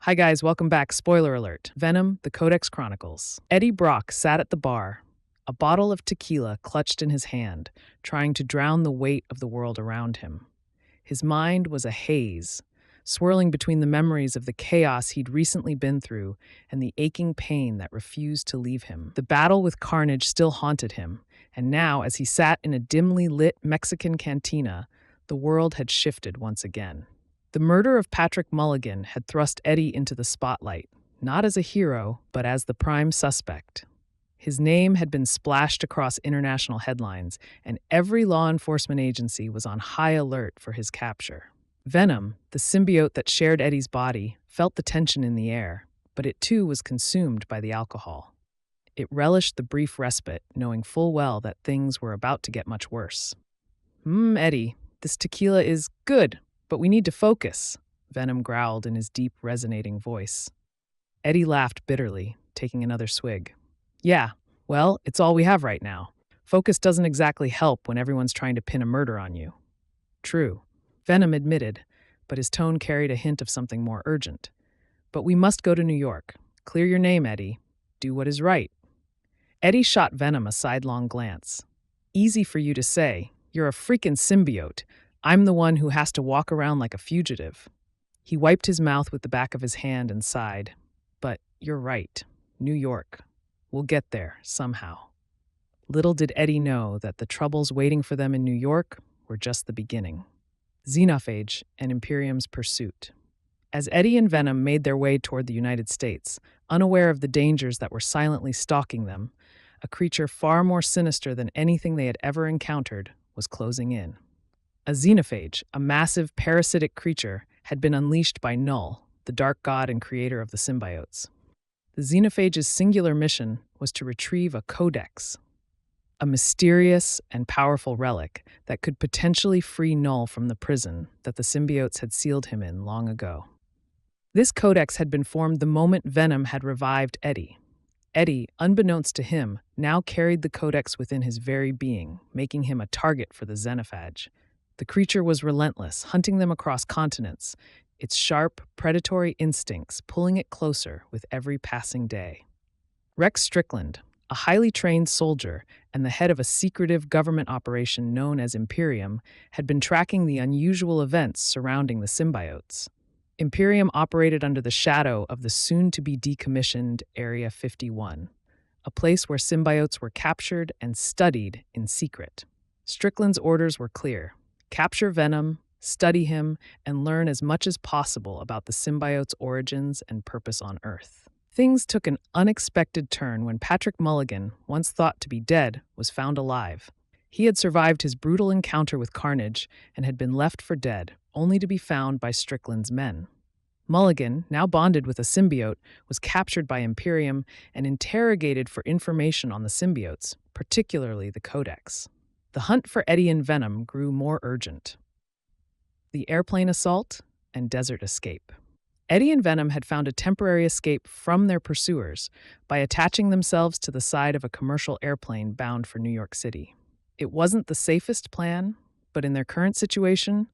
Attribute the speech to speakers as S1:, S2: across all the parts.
S1: Hi guys, welcome back. Spoiler alert. Venom, the Codex Chronicles. Eddie Brock sat at the bar, a bottle of tequila clutched in his hand, trying to drown the weight of the world around him. His mind was a haze, swirling between the memories of the chaos he'd recently been through and the aching pain that refused to leave him. The battle with Carnage still haunted him, and now, as he sat in a dimly lit Mexican cantina, the world had shifted once again. The murder of Patrick Mulligan had thrust Eddie into the spotlight, not as a hero, but as the prime suspect. His name had been splashed across international headlines, and every law enforcement agency was on high alert for his capture. Venom, the symbiote that shared Eddie's body, felt the tension in the air, but it too was consumed by the alcohol. It relished the brief respite, knowing full well that things were about to get much worse. Eddie, this tequila is good, but we need to focus, Venom growled in his deep, resonating voice. Eddie laughed bitterly, taking another swig. Yeah, well, it's all we have right now. Focus doesn't exactly help when everyone's trying to pin a murder on you. True, Venom admitted, but his tone carried a hint of something more urgent. But we must go to New York. Clear your name, Eddie. Do what is right. Eddie shot Venom a sidelong glance. Easy for you to say. You're a freaking symbiote. I'm the one who has to walk around like a fugitive. He wiped his mouth with the back of his hand and sighed. But you're right. New York. We'll get there, somehow. Little did Eddie know that the troubles waiting for them in New York were just the beginning. Xenophage and Imperium's pursuit. As Eddie and Venom made their way toward the United States, unaware of the dangers that were silently stalking them, a creature far more sinister than anything they had ever encountered was closing in. A xenophage, a massive parasitic creature, had been unleashed by Null, the dark god and creator of the symbiotes. The xenophage's singular mission was to retrieve a codex, a mysterious and powerful relic that could potentially free Null from the prison that the symbiotes had sealed him in long ago. This codex had been formed the moment Venom had revived Eddie. Eddie, unbeknownst to him, now carried the codex within his very being, making him a target for the xenophage. The creature was relentless, hunting them across continents, its sharp, predatory instincts pulling it closer with every passing day. Rex Strickland, a highly trained soldier and the head of a secretive government operation known as Imperium, had been tracking the unusual events surrounding the symbiotes. Imperium operated under the shadow of the soon-to-be decommissioned Area 51, a place where symbiotes were captured and studied in secret. Strickland's orders were clear. Capture Venom, study him, and learn as much as possible about the symbiote's origins and purpose on Earth. Things took an unexpected turn when Patrick Mulligan, once thought to be dead, was found alive. He had survived his brutal encounter with Carnage and had been left for dead, only to be found by Strickland's men. Mulligan, now bonded with a symbiote, was captured by Imperium and interrogated for information on the symbiotes, particularly the Codex. The hunt for Eddie and Venom grew more urgent. The airplane assault and desert escape. Eddie and Venom had found a temporary escape from their pursuers by attaching themselves to the side of a commercial airplane bound for New York City. It wasn't the safest plan, but in their current situation,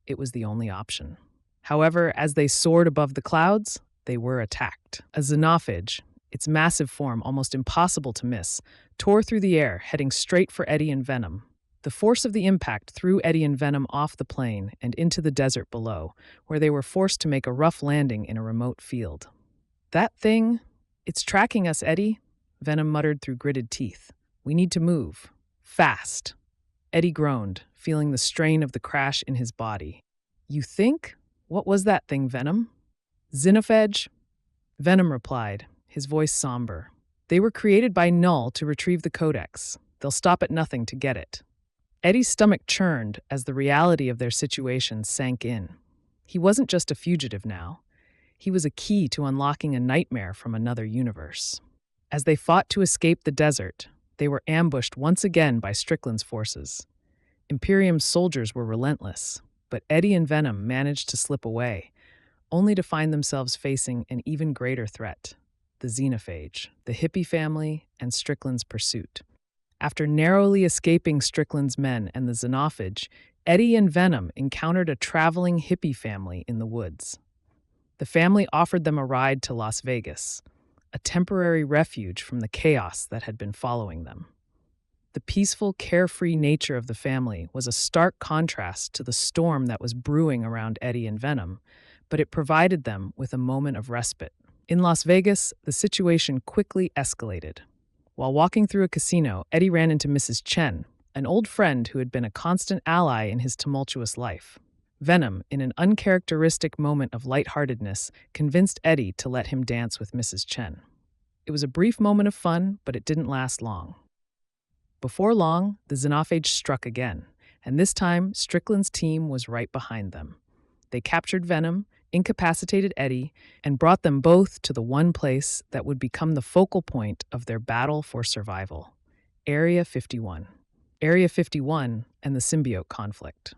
S1: it was the only option. However, as they soared above the clouds, they were attacked. A xenophage, its massive form almost impossible to miss, tore through the air, heading straight for Eddie and Venom. The force of the impact threw Eddie and Venom off the plane and into the desert below, where they were forced to make a rough landing in a remote field. That thing, it's tracking us, Eddie, Venom muttered through gritted teeth. We need to move. Fast. Eddie groaned, feeling the strain of the crash in his body. You think? What was that thing, Venom? Xenophage? Venom replied, his voice somber. They were created by Null to retrieve the Codex. They'll stop at nothing to get it. Eddie's stomach churned as the reality of their situation sank in. He wasn't just a fugitive now. He was a key to unlocking a nightmare from another universe. As they fought to escape the desert, they were ambushed once again by Strickland's forces. Imperium's soldiers were relentless, but Eddie and Venom managed to slip away, only to find themselves facing an even greater threat: the xenophage, the hippie family, and Strickland's pursuit. After narrowly escaping Strickland's men and the xenophage, Eddie and Venom encountered a traveling hippie family in the woods. The family offered them a ride to Las Vegas, a temporary refuge from the chaos that had been following them. The peaceful, carefree nature of the family was a stark contrast to the storm that was brewing around Eddie and Venom, but it provided them with a moment of respite. In Las Vegas, the situation quickly escalated. While walking through a casino, Eddie ran into Mrs. Chen, an old friend who had been a constant ally in his tumultuous life. Venom, in an uncharacteristic moment of lightheartedness, convinced Eddie to let him dance with Mrs. Chen. It was a brief moment of fun, but it didn't last long. Before long, the xenophage struck again, and this time Strickland's team was right behind them. They captured Venom, incapacitated Eddie, and brought them both to the one place that would become the focal point of their battle for survival: Area 51. Area 51 and the symbiote conflict.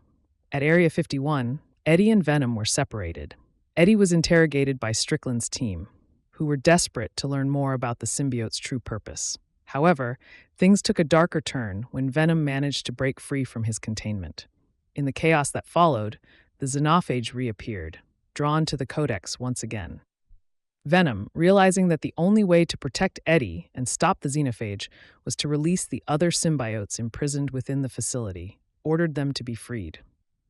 S1: At Area 51, Eddie and Venom were separated. Eddie was interrogated by Strickland's team, who were desperate to learn more about the symbiote's true purpose. However, things took a darker turn when Venom managed to break free from his containment. In the chaos that followed, the xenophage reappeared, drawn to the Codex once again. Venom, realizing that the only way to protect Eddie and stop the xenophage was to release the other symbiotes imprisoned within the facility, ordered them to be freed.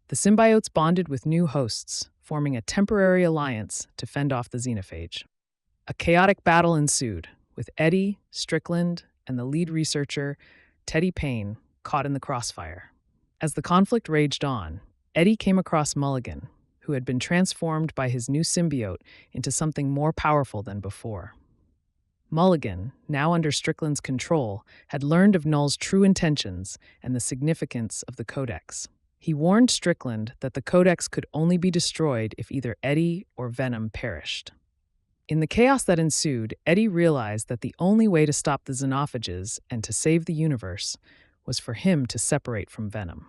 S1: The symbiotes bonded with new hosts, forming a temporary alliance to fend off the xenophage. A chaotic battle ensued, with Eddie, Strickland, and the lead researcher, Teddy Payne, caught in the crossfire. As the conflict raged on, Eddie came across Mulligan, who had been transformed by his new symbiote into something more powerful than before. Mulligan, now under Strickland's control, had learned of Null's true intentions and the significance of the Codex. He warned Strickland that the Codex could only be destroyed if either Eddie or Venom perished. In the chaos that ensued, Eddie realized that the only way to stop the xenophages and to save the universe was for him to separate from Venom.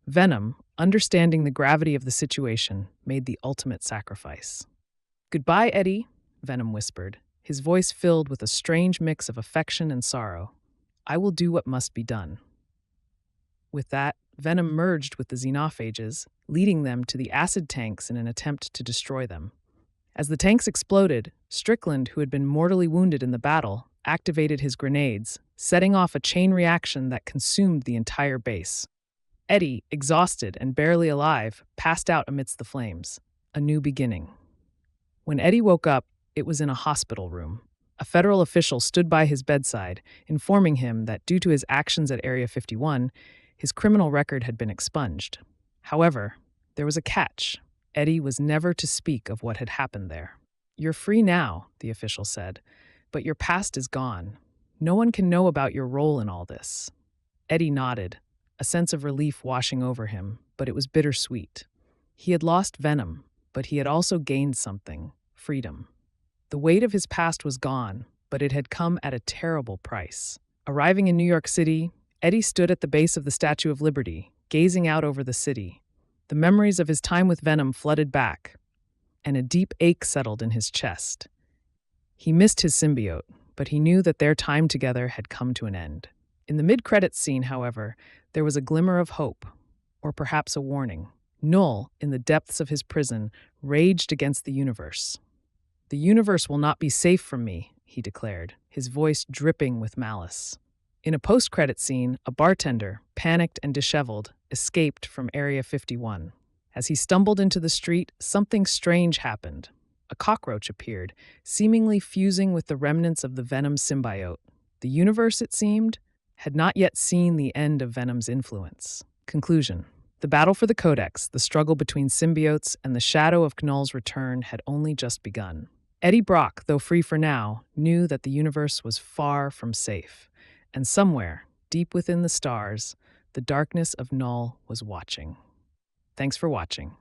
S1: Venom, understanding the gravity of the situation, made the ultimate sacrifice. "Goodbye, Eddie," Venom whispered, his voice filled with a strange mix of affection and sorrow. "I will do what must be done." With that, Venom merged with the xenophages, leading them to the acid tanks in an attempt to destroy them. As the tanks exploded, Strickland, who had been mortally wounded in the battle, activated his grenades, setting off a chain reaction that consumed the entire base. Eddie, exhausted and barely alive, passed out amidst the flames. A new beginning. When Eddie woke up, it was in a hospital room. A federal official stood by his bedside, informing him that due to his actions at Area 51, his criminal record had been expunged. However, there was a catch. Eddie was never to speak of what had happened there. "You're free now," the official said, "but your past is gone. No one can know about your role in all this." Eddie nodded, a sense of relief washing over him, but it was bittersweet. He had lost Venom, but he had also gained something: freedom. The weight of his past was gone, but it had come at a terrible price. Arriving in New York City, Eddie stood at the base of the Statue of Liberty, gazing out over the city. The memories of his time with Venom flooded back, and a deep ache settled in his chest. He missed his symbiote, but he knew that their time together had come to an end. In the mid-credits scene, however, there was a glimmer of hope, or perhaps a warning. Null, in the depths of his prison, raged against the universe. "The universe will not be safe from me," he declared, his voice dripping with malice. In a post-credit scene, a bartender, panicked and disheveled, escaped from Area 51. As he stumbled into the street, something strange happened. A cockroach appeared, seemingly fusing with the remnants of the Venom symbiote. The universe, it seemed, had not yet seen the end of Venom's influence. Conclusion. The battle for the Codex, the struggle between symbiotes, and the shadow of Knull's return had only just begun. Eddie Brock, though free for now, knew that the universe was far from safe. And somewhere, deep within the stars, the darkness of Null was watching. Thanks for watching.